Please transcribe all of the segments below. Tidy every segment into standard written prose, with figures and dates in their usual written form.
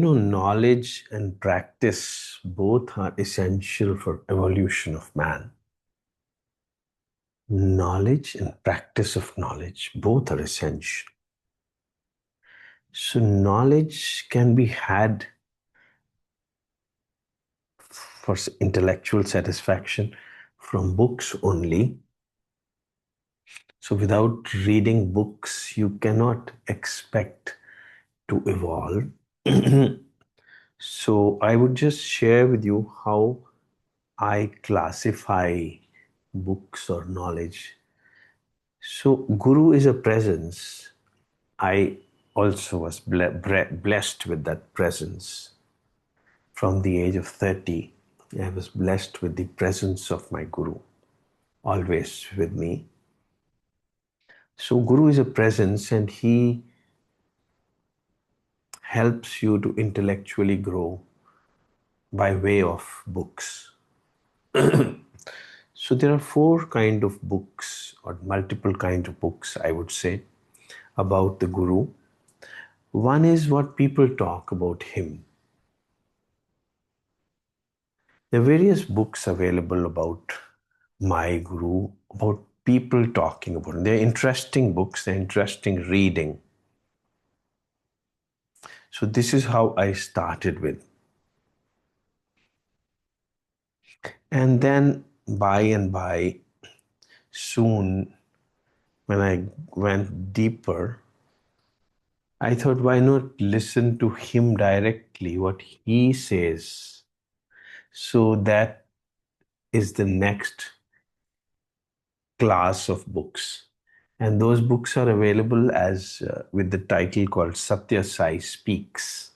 Knowledge and practice both are essential for evolution of man. Knowledge and practice of knowledge both are essential. So knowledge can be had for intellectual satisfaction from books only. So without reading books, you cannot expect to evolve. So I would just share with you how I classify books or knowledge. So Guru is a presence. I also was blessed with that presence. From the age of 30, I was blessed with the presence of my Guru, always with me. So Guru is a presence and he helps you to intellectually grow by way of books. So there are four kind of books or multiple kind of books, I would say, about the Guru. One is what people talk about him. There are various books available about my Guru, about people talking about him. They're interesting books, they're interesting reading. So this is how I started with. And then by and by, soon, when I went deeper, I thought, why not listen to him directly, what he says? So that is the next class of books. And those books are available as with the title called Satya Sai Speaks.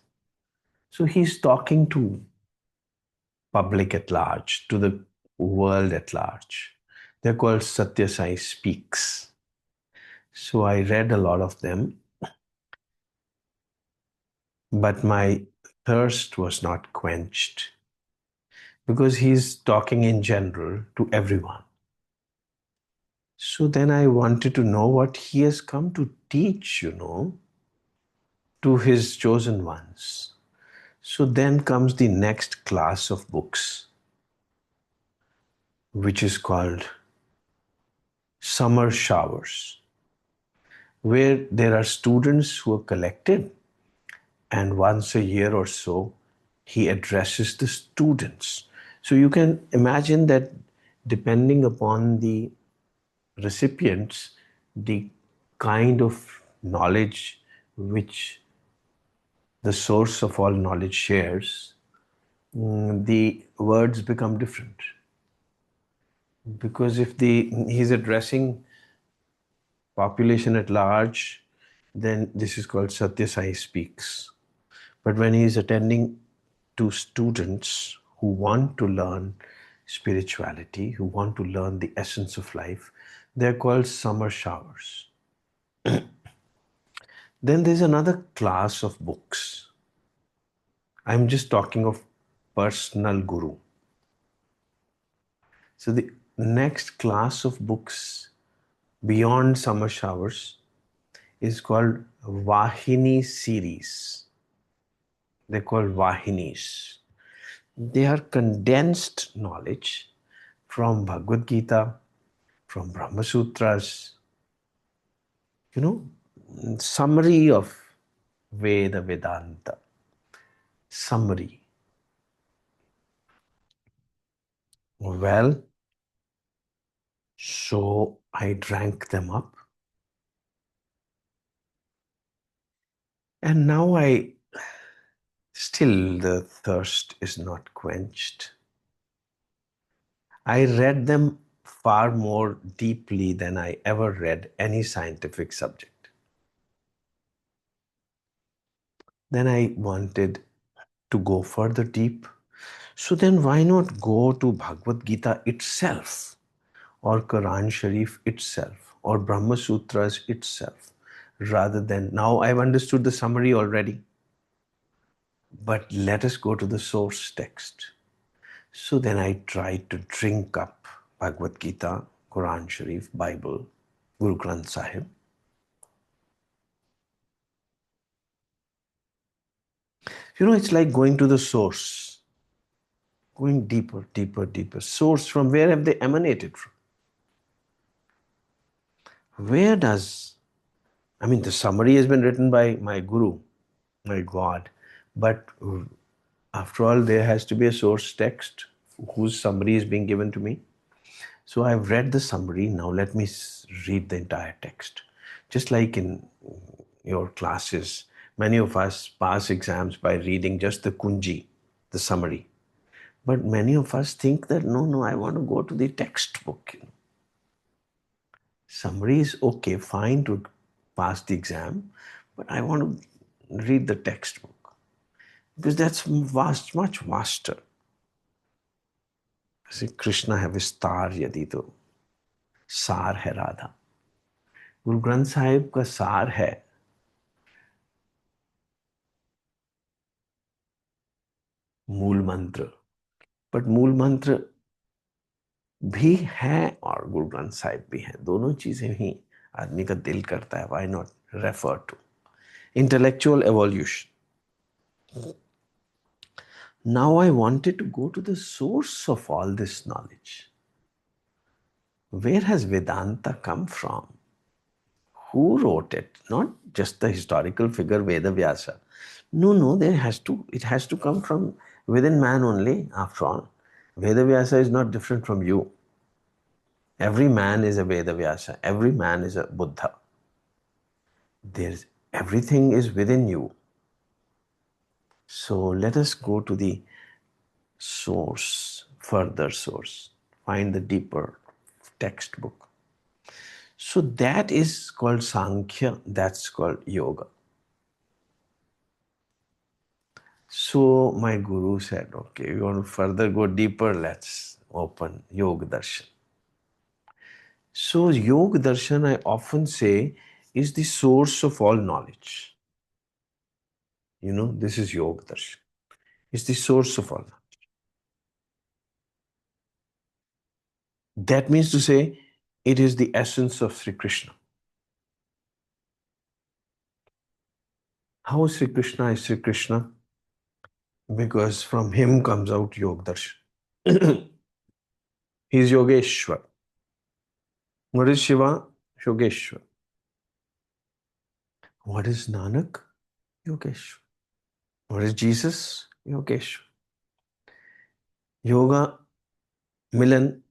So he's talking to public at large, to the world at large. They're called Satya Sai Speaks. So I read a lot of them, but my thirst was not quenched because he's talking in general to everyone. So then I wanted to know what he has come to teach, to his chosen ones. So then comes the next class of books, which is called Summer Showers, where there are students who are collected, and once a year or so, he addresses the students. So you can imagine that depending upon the recipients, the kind of knowledge which the source of all knowledge shares, the words become different. Because if he's addressing population at large, then this is called Satya Sai Speaks. But when he is attending to students who want to learn spirituality, who want to learn the essence of life, they're called summer showers. Then there's another class of books. I'm just talking of personal Guru. So the next class of books beyond summer showers is called Vahini series. They're called Vahinis. They are condensed knowledge from Bhagavad Gita, from Brahma Sutras, summary of Veda Vedanta. Summary. Well, so I drank them up. And now still the thirst is not quenched. I read them far more deeply than I ever read any scientific subject. Then I wanted to go further deep. So then why not go to Bhagavad Gita itself, or Quran Sharif itself, or Brahma Sutras itself, rather than, now I've understood the summary already, but let us go to the source text. So then I tried to drink up Bhagavad Gita, Quran Sharif, Bible, Guru Granth Sahib. It's like going to the source, going deeper, deeper, deeper. Source, from where have they emanated from? Where does, the summary has been written by my guru, my God, but after all, there has to be a source text whose summary is being given to me. So I've read the summary. Now let me read the entire text. Just like in your classes, many of us pass exams by reading just the kunji, the summary. But many of us think that no, I want to go to the textbook. Summary is okay, fine to pass the exam, but I want to read the textbook because that's vast, much vaster. See, Krishna है विस्तार यदि तो सार है राधा. गुरु ग्रंथ साहिब का सार है मूल मंत्र, बट मूल मंत्र भी है और गुरु ग्रंथ साहिब भी है. दोनों चीजें ही आदमी का दिल करता है. Why not refer to intellectual evolution? Now I wanted to go to the source of all this knowledge. Where has Vedanta come from? Who wrote it? Not just the historical figure Veda Vyasa. No, it has to come from within man only, after all. Veda Vyasa is not different from you. Every man is a Veda Vyasa. Every man is a Buddha. Everything is within you. So let us go to the source, further source. Find the deeper textbook. So that is called Sankhya, that's called yoga. So my guru said, okay, you want to further go deeper, let's open Yogadarshan. So Yogadarshan, I often say, is the source of all knowledge. This is Yogadarshan. It's the source of all knowledge. That means to say, it is the essence of Sri Krishna. How Sri Krishna is Sri Krishna? Because from him comes out Yogadarshan. He's Yogeshwar. What is Shiva? Yogeshwar. What is Nanak? Yogeshwar. What is Jesus? Yogeshwar. Yoga, Milan,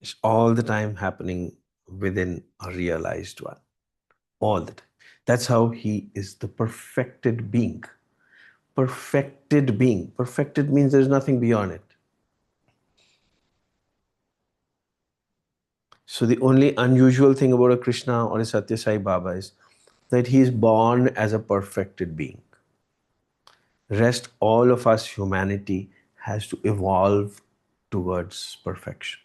is all the time happening within a realized one. All the time. That's how he is the perfected being. Perfected being. Perfected means there's nothing beyond it. So the only unusual thing about a Krishna or a Satya Sai Baba is that he is born as a perfected being. Rest, all of us, humanity, has to evolve towards perfection.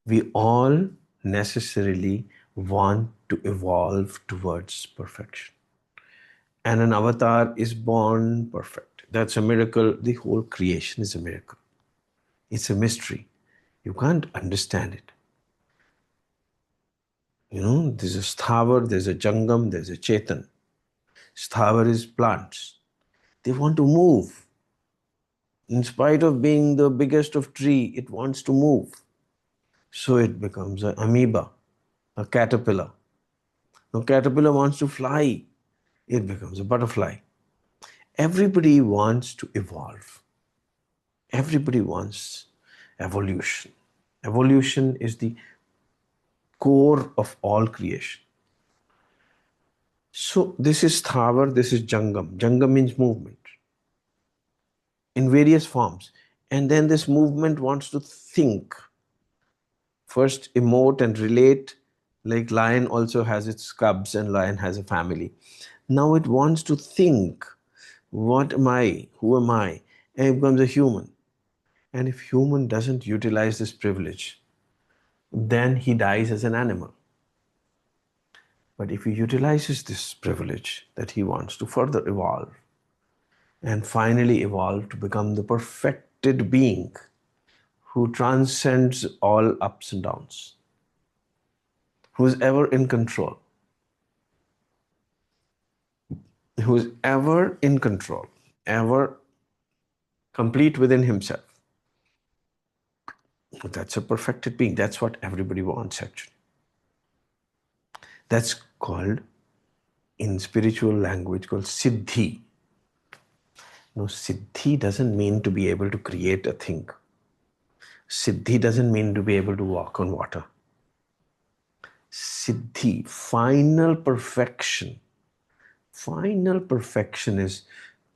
We all necessarily want to evolve towards perfection. And an avatar is born perfect. That's a miracle. The whole creation is a miracle. It's a mystery. You can't understand it. There's a sthavar, there's a jangam, there's a chetan. Sthavar is plants. They want to move. In spite of being the biggest of tree, it wants to move. So it becomes an amoeba, a caterpillar. Now caterpillar wants to fly. It becomes a butterfly. Everybody wants to evolve. Everybody wants evolution. Evolution is the core of all creation. So this is Sthavar, this is Jangam. Jangam means movement in various forms. And then this movement wants to think. First emote and relate, like lion also has its cubs and lion has a family. Now it wants to think, what am I? Who am I? And it becomes a human. And if human doesn't utilize this privilege, then he dies as an animal. But if he utilizes this privilege, that he wants to further evolve and finally evolve to become the perfected being who transcends all ups and downs, who is ever in control. who is ever in control, ever complete within himself. That's a perfected being. That's what everybody wants, actually. That's called, in spiritual language, called sidhi. No, siddhi doesn't mean to be able to create a thing. Siddhi doesn't mean to be able to walk on water. Siddhi, final perfection. Final perfection is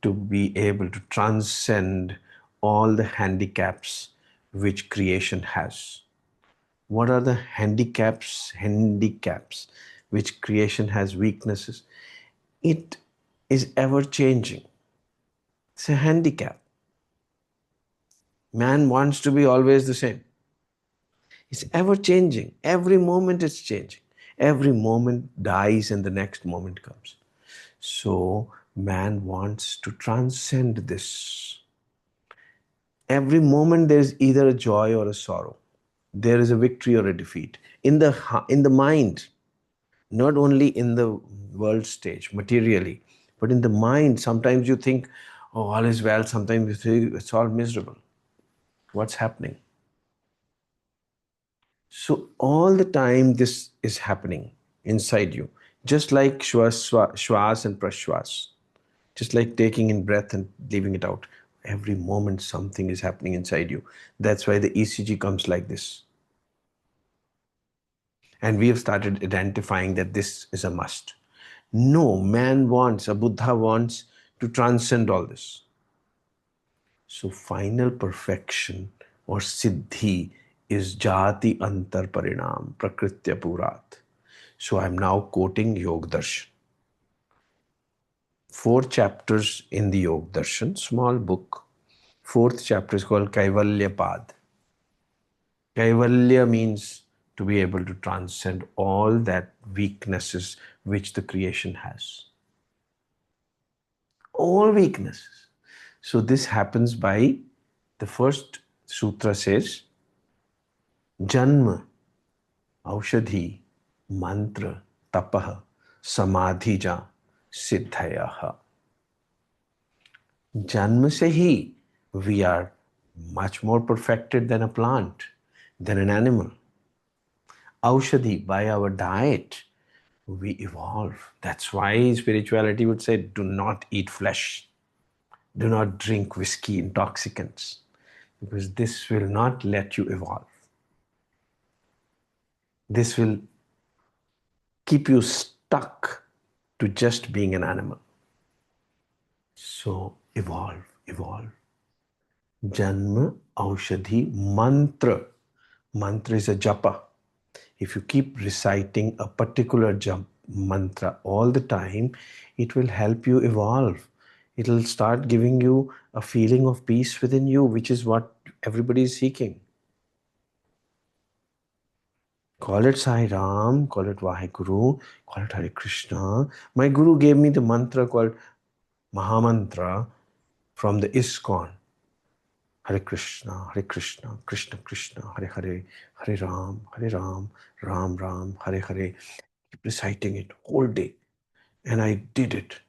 to be able to transcend all the handicaps which creation has. What are the handicaps? Handicaps which creation has, weaknesses. It is ever changing. It's a handicap. Man wants to be always the same. It's ever changing. Every moment it's changing. Every moment dies and the next moment comes. So man wants to transcend this. Every moment there's either a joy or a sorrow. There is a victory or a defeat. In the mind, not only in the world stage, materially, but in the mind, sometimes you think, oh, all is well. Sometimes you think it's all miserable. What's happening? So all the time this is happening inside you, just like shwas and prashwas, just like taking in breath and leaving it out. Every moment something is happening inside you. That's why the ECG comes like this. And we have started identifying that this is a must. No, man wants, a Buddha wants to transcend all this. So final perfection or siddhi is jati antar parinam prakritya purat. So I'm now quoting Yogadarshan. 4 chapters in the Yogadarshan, small book. 4th chapter is called Kaivalya Pad. Kaivalya means to be able to transcend all that weaknesses which the creation has. All weaknesses. So this happens by, the first sutra says, Janma, Aushadhi, Mantra, Tapah, Samadhija, Siddhayaha. Janma se hi, we are much more perfected than a plant, than an animal. Aushadhi, by our diet, we evolve. That's why spirituality would say, do not eat flesh. Do not drink whiskey, intoxicants, because this will not let you evolve. This will keep you stuck to just being an animal. So evolve, evolve. Janma, Aushadhi, Mantra. Mantra is a japa. If you keep reciting a particular mantra all the time, it will help you evolve. It will start giving you a feeling of peace within you, which is what everybody is seeking. Call it Sai Ram, call it Vaheguru, call it Hare Krishna. My Guru gave me the mantra called Mahamantra from the ISKCON. Hare Krishna, Krishna Krishna, Hare Hare, Hare Ram, Ram Ram, Hare Hare. Keep reciting it whole day. And I did it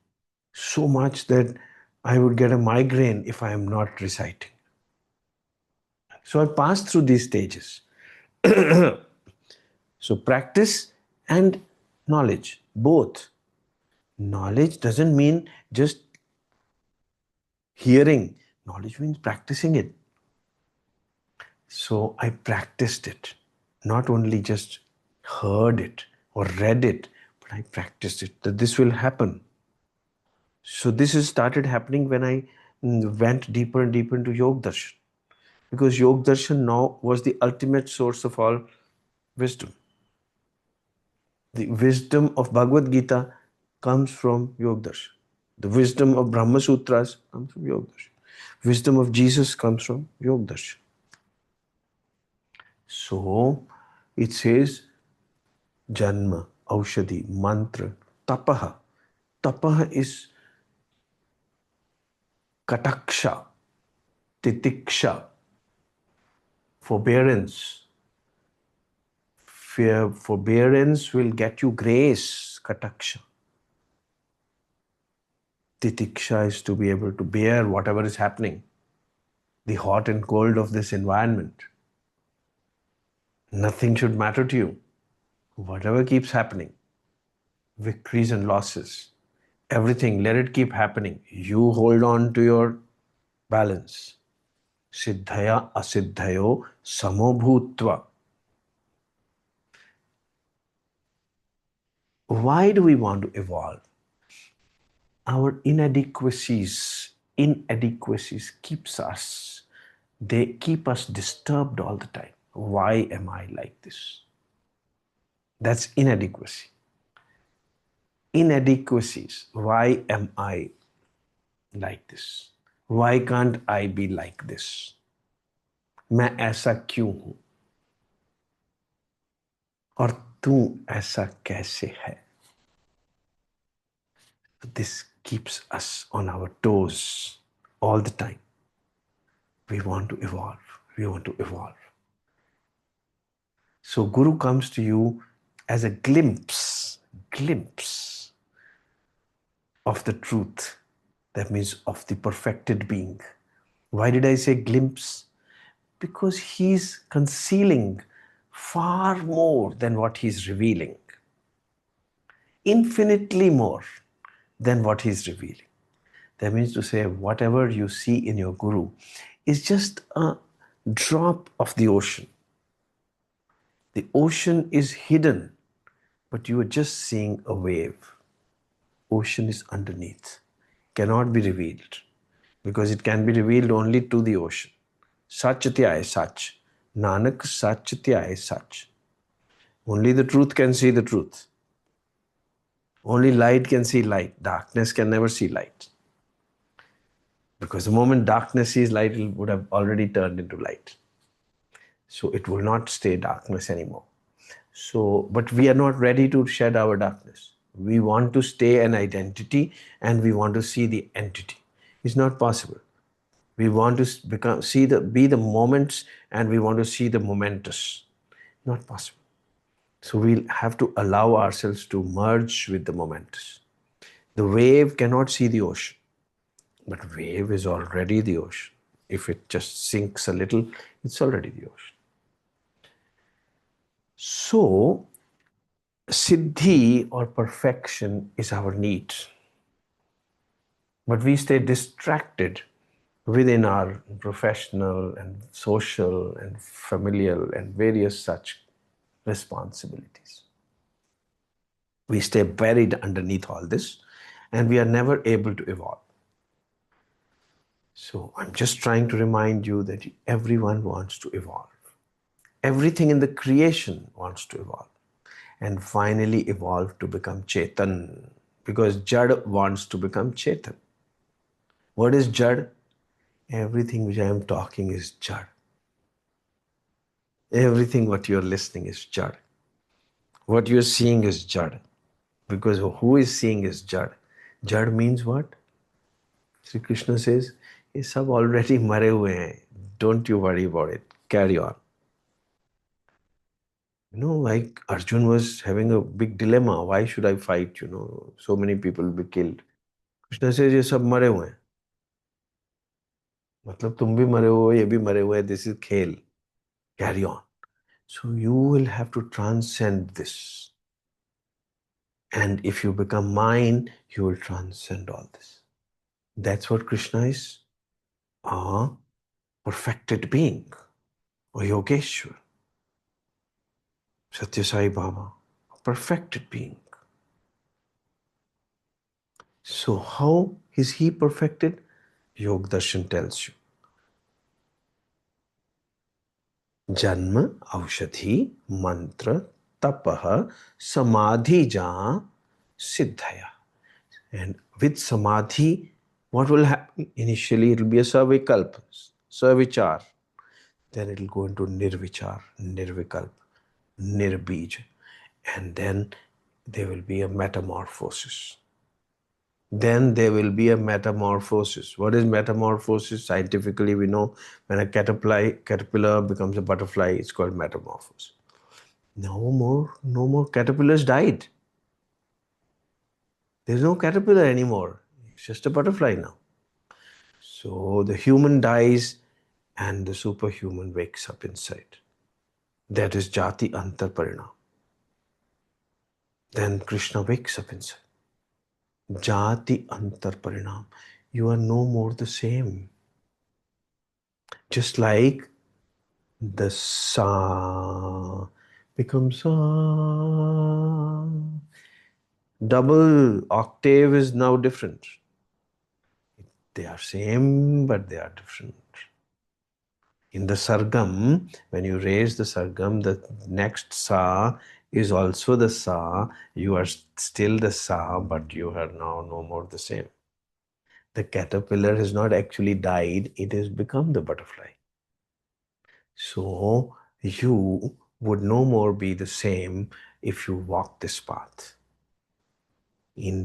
so much that I would get a migraine if I am not reciting. So I passed through these stages. So practice and knowledge, both. Knowledge doesn't mean just hearing. Knowledge means practicing it. So I practiced it. Not only just heard it or read it, but I practiced it, that this will happen. So this has started happening when I went deeper and deeper into Yogadarshan. Because Yogadarshan now was the ultimate source of all wisdom. The wisdom of Bhagavad Gita comes from Yogadarshan. The wisdom of Brahma Sutras comes from Yogadarshan. Wisdom of Jesus comes from Yogadarshan. So it says Janma, Aushadhi, Mantra, Tapaha. Tapaha is Kataksha, Titiksha, forbearance. Forbearance will get you grace, Kataksha. Titiksha is to be able to bear whatever is happening, the hot and cold of this environment. Nothing should matter to you. Whatever keeps happening, victories and losses, everything, let it keep happening. You hold on to your balance. Siddhaya asiddhayo samobhutva. Why do we want to evolve? Our inadequacies they keep us disturbed all the time. Why am I like this? That's inadequacy. Inadequacies. Why am I like this? Why can't I be like this? मैं ऐसा क्यों हूं? और तू ऐसा कैसे है? This keeps us on our toes all the time. We want to evolve. We want to evolve. So Guru comes to you as a glimpse of the truth. That means of the perfected being. Why did I say glimpse? Because he's concealing far more than what he's revealing. Infinitely more than what he's revealing. That means to say, whatever you see in your Guru is just a drop of the ocean. The ocean is hidden, but you are just seeing a wave. Ocean is underneath, cannot be revealed, because it can be revealed only to the ocean. Sachtyay Sach. Nanak Sachtyay Sach. Only the truth can see the truth. Only light can see light. Darkness can never see light. Because the moment darkness sees light, it would have already turned into light. So it will not stay darkness anymore. So, but we are not ready to shed our darkness. We want to stay an identity and we want to see the entity. It's not possible. We want to be the moments and we want to see the momentous. Not possible. So we'll have to allow ourselves to merge with the momentous. The wave cannot see the ocean, but wave is already the ocean. If it just sinks a little, it's already the ocean. So, siddhi or perfection is our need. But we stay distracted within our professional and social and familial and various such responsibilities. We stay buried underneath all this and we are never able to evolve. So I'm just trying to remind you that everyone wants to evolve. Everything in the creation wants to evolve and finally evolve to become Chetan, because Jad wants to become Chetan. What is Jad? Everything which I am talking is Jad. Everything what you're listening is Jad. What you're seeing is Jad. Because who is seeing is Jad. Jad means what? Sri Krishna says, ये सब already मरे हुए हैं. Don't you worry about it. Carry on. Like Arjun was having a big dilemma. Why should I fight? So many people will be killed. Krishna says, ये सब मरे हुए हैं. मतलब तुम भी मरे हो, ये भी मरे हुए हैं. This is खेल. Carry on. So you will have to transcend this. And if you become mine, you will transcend all this. That's what Krishna is. A perfected being. Or Yogeshwar. Satya Sai Baba. A perfected being. So how is he perfected? Yogadarshan tells you. Janma, Aushadhi, Mantra, Tapaha, Samadhi Ja, Siddhaya. And with Samadhi, what will happen? Initially, it will be a Savikalp, Savichar. Then it will go into Nirvichar, Nirvikalp, Nirbij. And then there will be a metamorphosis. Then there will be a metamorphosis. What is metamorphosis? Scientifically, we know when a caterpillar becomes a butterfly, it's called metamorphosis. No more caterpillars died. There's no caterpillar anymore. It's just a butterfly now. So the human dies and the superhuman wakes up inside. That is Jati Antar Parinam. Then Krishna wakes up inside. Jati Antar Parinam. You are no more the same. Just like the sa becomes sa. Double octave is now different. They are same, but they are different. In the sargam, when you raise the sargam, the next sa is also the sa. You are still the sa, but you are now no more the same. The caterpillar has not actually died, it has become the butterfly. So you would no more be the same if you walk this path. In